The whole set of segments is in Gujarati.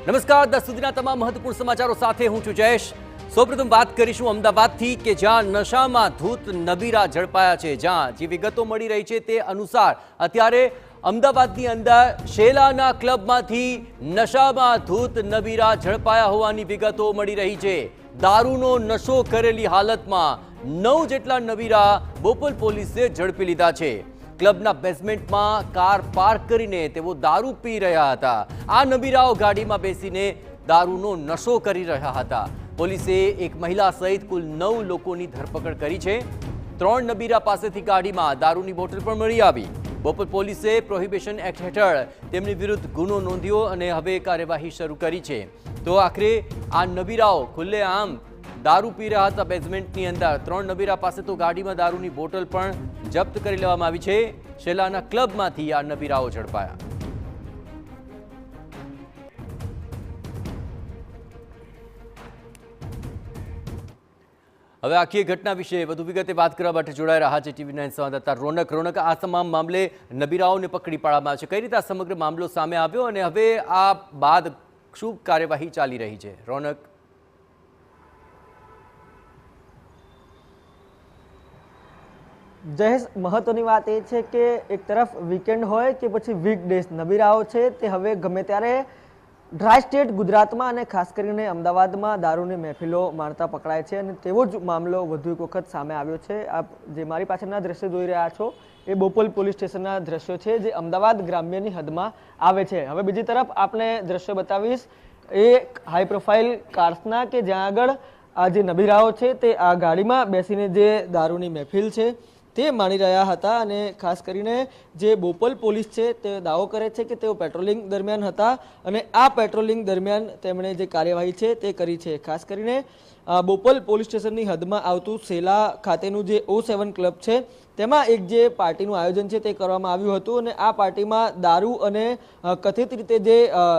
નમસ્કાર, 10 સુધીના તમામ મહત્વપૂર્ણ સમાચારો સાથે હું છું જયેશ। સૌપ્રથમ વાત કરીશું અમદાવાદથી કે જ્યાં નશામાં ધૂત નબીરા ઝડપાયા છે। જ્યાં જે વિગતો મળી રહી છે તે અનુસાર અત્યારે અમદાવાદની અંદર શેલાના ક્લબમાંથી નશામાં ધૂત નબીરા ઝડપાયા હોવાની વિગતો મળી રહી છે। દારૂનો નશો કરેલી હાલતમાં 9 જેટલા નબીરા બોપલ પોલીસે ઝડપી લીધા છે। ક્લબના બેઝમેન્ટમાં કાર પાર્ક કરીને તેઓ દારૂ પી રહ્યા હતા। આ નબીરાઓ ગાડીમાં બેસીને દારૂનો નશો કરી રહ્યા હતા। પોલીસે એક મહિલા સહિત કુલ 9 લોકોની ધરપકડ કરી છે। 3 નબીરા પાસેથી ગાડીમાં દારૂની બોટલ પણ મળી આવી। બોપલ પોલીસે પ્રોહિબિશન એક્ટ હેઠળ તેમની વિરુદ્ધ ગુનો નોંધ્યો અને હવે કાર્યવાહી શરૂ કરી છે। તો આખરે આ નબીરાઓ ખુલ્લેઆમ દારૂ પી રહ્યા હતા બેઝમેન્ટની અંદર। 3 નબીરા પાસે તો ગાડીમાં દારૂની બોટલ પણ જપ્ત કરી લેવામાં આવી છે। શેલાના ક્લબમાંથી આ નબીરાઓ ઝડપાયા। હવે આખી ઘટના વિશે વધુ વિગતે વાત કરવા માટે જોડાઈ રહ્યા છે TV9 સંવાદદાતા રોનક। આ તમામ મામલે નબીરાઓને પકડી પાડવામાં આવે છે, કઈ રીતે આ સમગ્ર મામલો સામે આવ્યો અને હવે આ બાદ શું કાર્યવાહી ચાલી રહી છે? રોનક, જયેશ, મહત્વની વાત એ છે કે એક તરફ વીકેન્ડ હોય કે પછી વીકડેઝ, નબીરાઓ છે તે હવે ગમે ત્યારે ડ્રાય સ્ટેટ ગુજરાતમાં અને ખાસ કરીને અમદાવાદમાં દારૂની મહેફિલો માણતા પકડાય છે અને તેવો જ મામલો વધુ એક વખત સામે આવ્યો છે। આપ જે મારી પાછળના દ્રશ્યો જોઈ રહ્યા છો એ બોપલ પોલીસ સ્ટેશનના દ્રશ્યો છે જે અમદાવાદ ગ્રામ્યની હદમાં આવે છે। હવે બીજી તરફ આપણે દ્રશ્યો બતાવીશ એ હાઈ પ્રોફાઇલ કાર્સના કે જ્યાં આગળ આ જે નબીરાઓ છે તે આ ગાડીમાં બેસીને જે દારૂની મહેફિલ છે તે માણી રહ્યા હતા અને ખાસ કરીને જે બોપલ પોલીસ છે તે દાવો કરે છે કે તેઓ પેટ્રોલિંગ દરમિયાન હતા અને આ પેટ્રોલિંગ દરમિયાન તેમણે જે કાર્યવાહી છે તે કરી છે। ખાસ કરીને બોપલ પોલીસ સ્ટેશનની હદમાં આવતું શેલા ખાતેનું જે O7 ક્લબ છે તેમાં એક જે પાર્ટીનું આયોજન છે તે કરવામાં આવ્યું હતું અને આ પાર્ટીમાં દારૂ અને કથિત રીતે જે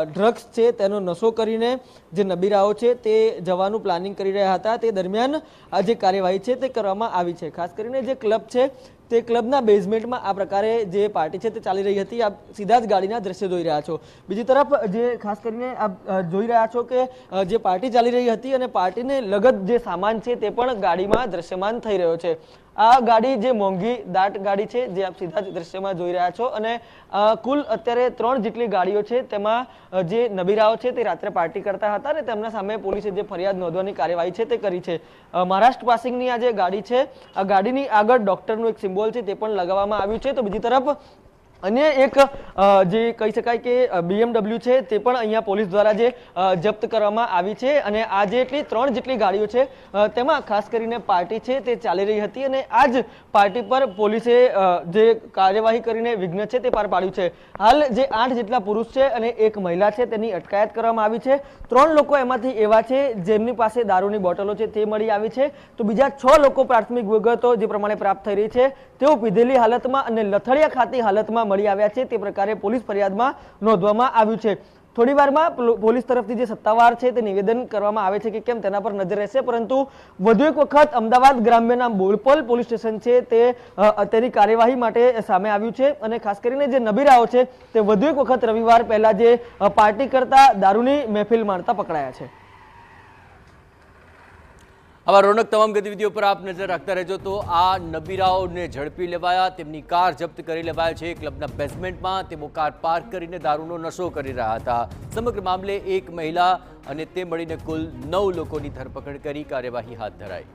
ડ્રગ્સ છે તેનો નશો કરીને જે નબીરાઓ છે તે જવાનું પ્લાનિંગ કરી રહ્યા હતા। તે દરમિયાન આ જે કાર્યવાહી છે તે કરવામાં આવી છે। ખાસ કરીને જે ક્લબ છે તે ક્લબના બેઝમેન્ટમાં આ પ્રકારે જે પાર્ટી છે તે ચાલી રહી હતી। આપ સીધા જ ગાડીના દ્રશ્ય જોઈ રહ્યા છો। બીજી તરફ જે ખાસ કરીને આપ જોઈ રહ્યા છો કે જે પાર્ટી ચાલી રહી હતી અને પાર્ટીને લગત જે સામાન છે તે પણ ગાડીમાં દ્રશ્યમાન થઈ રહ્યો છે। આ ગાડી જે મોંઘી દાટ ગાડી છે જે આપ સીધા જ દ્રશ્યમાં જોઈ રહ્યા છો અને કુલ અત્યારે 3 જેટલી ગાડીઓ છે તેમાં જે નબીરાઓ છે તે રાત્રે પાર્ટી કરતા હતા અને તેમના સામે પોલીસે જે ફરિયાદ નોંધવાની કાર્યવાહી છે તે કરી છે। મહારાષ્ટ્ર પાસિંગની આ જે ગાડી છે આ ગાડીની આગળ ડોક્ટરનું એક સિમ્બોલ છે તે પણ લગાવવામાં આવ્યું છે। તો બીજી તરફ અન્ય એક જે કહી શકાય કે BMW છે તે પણ અહીંયા પોલીસ દ્વારા જે જપ્ત કરવામાં આવી છે અને આ જેટલી 3 જેટલી ગાડીઓ છે તેમાં ખાસ કરીને પાર્ટી છે તે ચાલી રહી હતી અને આ જ પાર્ટી પર પોલીસે જે કાર્યવાહી કરીને વિઘ્ન છે તે પાર પાડ્યું છે। હાલ જે 8 જેટલા પુરુષ છે અને એક મહિલા છે તેની અટકાયત કરવામાં આવી છે। 3 લોકો એમાંથી એવા છે જેમની પાસે દારૂની બોટલો છે તે મળી આવી છે। તો બીજા 6 લોકો પ્રાથમિક વિગતો જે પ્રમાણે પ્રાપ્ત થઈ રહી છે તેઓ પીધેલી હાલતમાં અને લથડિયા ખાતી હાલતમાં મળી આવ્યા છે તે પ્રકારે પોલીસ ફરિયાદમાં નોંધવામાં આવ્યું છે। થોડી વારમાં પોલીસ તરફથી જે સત્તાવાર છે તે નિવેદન કરવામાં આવે છે કે કેમ તેના પર નજર રહેશે, પરંતુ વધુ એક વખત અમદાવાદ ગ્રામ્યના બોપલ પોલીસ સ્ટેશન છે તે તેની કાર્યવાહી માટે સામે આવ્યું છે અને ખાસ કરીને જે નબીરાઓ છે તે વધુ એક વખત રવિવાર પહેલા જે પાર્ટી કરતા દારૂની મહેફિલ માણતા પકડાયા છે। આવા રોનક તમામ ગતિવિધિઓ પર આપ નજર રાખતા રહેજો। તો આ નબીરાઓને ઝડપી લેવાયા, તેમની કાર જપ્ત કરી લેવાય છે। ક્લબના બેઝમેન્ટમાં તેઓ કાર પાર્ક કરીને દારૂનો નશો કરી રહ્યા હતા। સમગ્ર મામલે એક મહિલા અને તે મળીને કુલ 9 લોકોની ધરપકડ કરી કાર્યવાહી હાથ ધરાઈ।